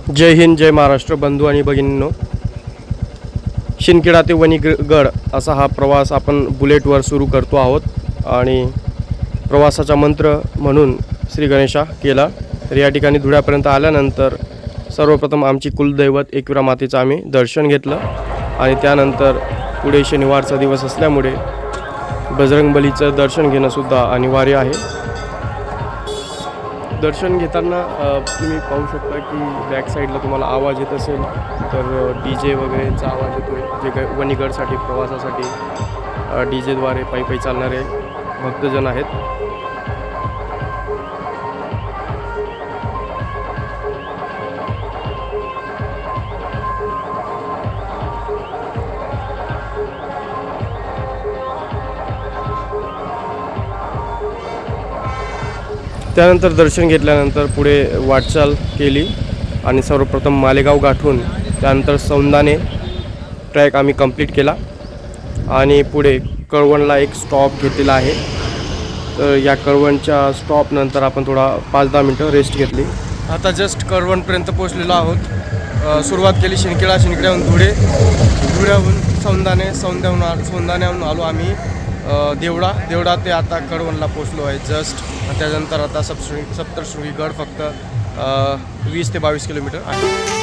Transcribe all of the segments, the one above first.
जय हिंद, जय महाराष्ट्र बंधू आणि भगिनींनो. शिंदखेडा ते वणीगड असा हा प्रवास आपण बुलेटवर सुरू करतो आहोत आणि प्रवासाचा मंत्र म्हणून श्री गणेशा केला. तर या ठिकाणी धुळ्यापर्यंत आल्यानंतर सर्वप्रथम आमची कुलदैवत एकविरा मातेचं आम्ही दर्शन घेतलं आणि त्यानंतर पुढे शनिवारचा दिवस असल्यामुळे बजरंगबलीचं दर्शन घेणंसुद्धा अनिवार्य आहे. दर्शन घेताना तुम्ही पाहू शकता की बॅक साईडला तुम्हाला आवाज येत असेल तर DJ वगैरेचा आवाज येतो आहे. जे काही वणीगडसाठी प्रवासासाठी DJद्वारे पायी चालणारे भक्तजन आहेत. त्यानंतर दर्शन घेतल्यानंतर पुढे वाटचाल केली आणि सर्वप्रथम मालेगाव गाठून त्यानंतर सौंदाणे ट्रॅक आम्ही कंप्लीट केला आणि पुढे कळवणला एक स्टॉप घेतलेला आहे. तर या कळवणच्या स्टॉपनंतर आपण थोडा 5-10 मिनटं रेस्ट घेतली. आता जस्ट कळवणपर्यंत पोहोचलेलो आहोत. सुरुवात केली शिंदखेड्याहून धुळ्याहून सौंदाण्याहून आलो आम्ही देवडा ते आता कळवणला पोचलो आहे जस्ट. त्यानंतर आता सप्तशृंगी गड फक्त 20 ते 22 किलोमीटर आहे.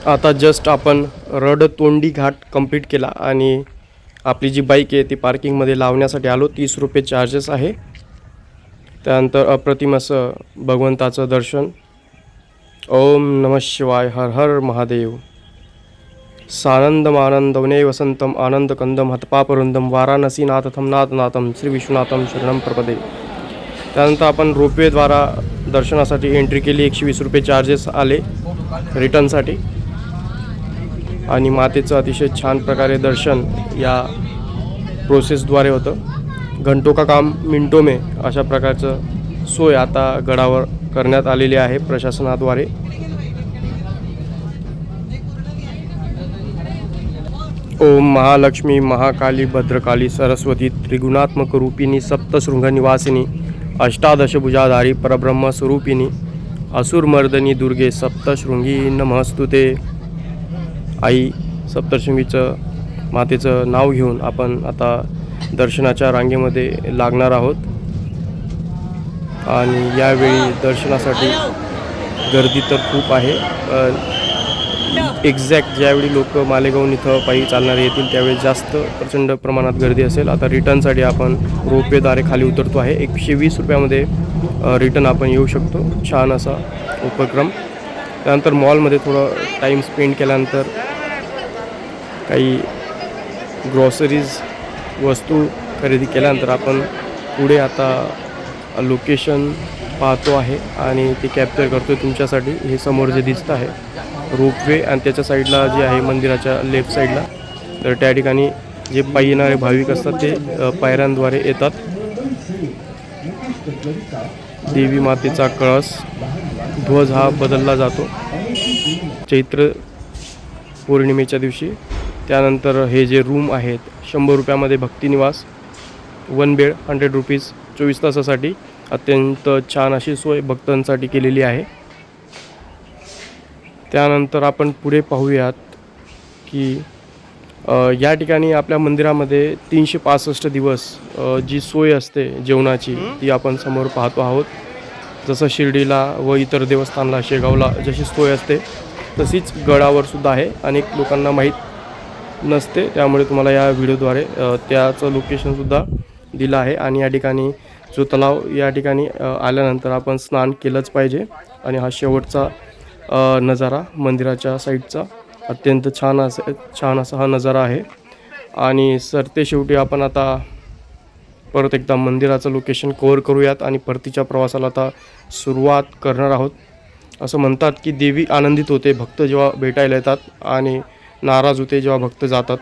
आता जस्ट आपण रडतोंडी घाट कंप्लीट केला आणि आपली जी बाईक आहे ती पार्किंगमध्ये लावण्यासाठी आलो. 30 रुपये चार्जेस आहे. त्यानंतर अप्रतिम असं भगवंताचं दर्शन. ओम नमः शिवाय, हर हर महादेव. सानंदम आनंदवने वसंतम आनंदकंदम हतपापरुंदम वाराणसी नाथथम नाथनाथम श्री विश्वनाथम शरणम प्रपदे. त्यानंतर आपण रोपवेद्वारा दर्शनासाठी एंट्री केली. 120 रुपये चार्जेस आले रिटर्नसाठी आणि मातेचं अतिशय छान प्रकारे दर्शन या प्रोसेसद्वारे होतं. घंटो का काम मिनटो में अशा प्रकारचं सोय आता गडावर करण्यात आलेली आहे प्रशासनाद्वारे. ओम महालक्ष्मी महाकाली भद्रकाली सरस्वती त्रिगुणात्मक रूपिणी सप्तशृंग निवासिनी अष्टादशभुजाधारी परब्रह्म स्वरूपिणी असुरमर्दनी दुर्गे सप्तशृंगी नमस्तुते. आई सप्तशृंगीचं मातेचं नाव घेऊन आपण आता दर्शनाच्या रांगेमध्ये लागणार आहोत आणि यावेळी दर्शनासाठी गर्दी तर खूप आहे. एक्झॅक्ट ज्यावेळी लोक मालेगावहून इथं पायी चालणारे येतील त्यावेळी जास्त प्रचंड प्रमाणात गर्दी असेल. आता रिटर्नसाठी आपण रोपवेद्वारे खाली उतरतो आहे. 120 रुपयामध्ये रिटर्न आपण येऊ शकतो. छान असा उपक्रम. त्यानंतर मॉलमध्ये थोडं टाईम स्पेंड केल्यानंतर काही ग्रॉसरीज वस्तू खरेदी केल्यानंतर आपण पुढे आता लोकेशन पाहतो आहे आणि ते कॅप्चर करतो तुमच्यासाठी. हे समोर जे दिसतं आहे रोपवे आणि त्याच्या साईडला जे आहे मंदिराच्या लेफ्ट साईडला, तर त्या ठिकाणी जे पायी येणारे भाविक असतात ते पायऱ्यांद्वारे येतात. देवी मातेचा कळस ध्वज हा बदलला जातो चैत्र पौर्णिमेच्या दिवशी. त्यानंतर हे जे रूम आहेत 100 रुपयामध्ये भक्तिनिवास, 1 बेड 100 रुपीज 24 तासासाठी. अत्यंत छान अशी सोय भक्तांसाठी केलेली आहे. त्यानंतर आपण पुढे पाहूयात की या ठिकाणी आपल्या मंदिरामध्ये 365 दिवस जी सोय असते जेवणाची ती आपण समोर पाहतो आहोत. जसं शिर्डीला व इतर देवस्थानला, शेगावला जशी सोय असते तशीच गडावर सुद्धा आहे. अनेक लोकांना माहीत नसते, त्यामुळे तुम्हाला या व्हिडिओद्वारे त्याचं लोकेशनसुद्धा दिलं आहे. आणि या ठिकाणी जो तलाव, या ठिकाणी आल्यानंतर आपण स्नान केलंच पाहिजे. आणि हा शेवटचा नजारा मंदिराच्या साईडचा अत्यंत छान असा हा नजारा आहे. आणि सरते शेवटी आपण आता परत एकदा मंदिराचं लोकेशन कव्हर करूयात आणि परतीच्या प्रवासाला आता सुरुवात करणार आहोत. असं म्हणतात की देवी आनंदित होते भक्त जेव्हा भेटायला येतात आणि नाराज होते जेव्हा भक्त जातात.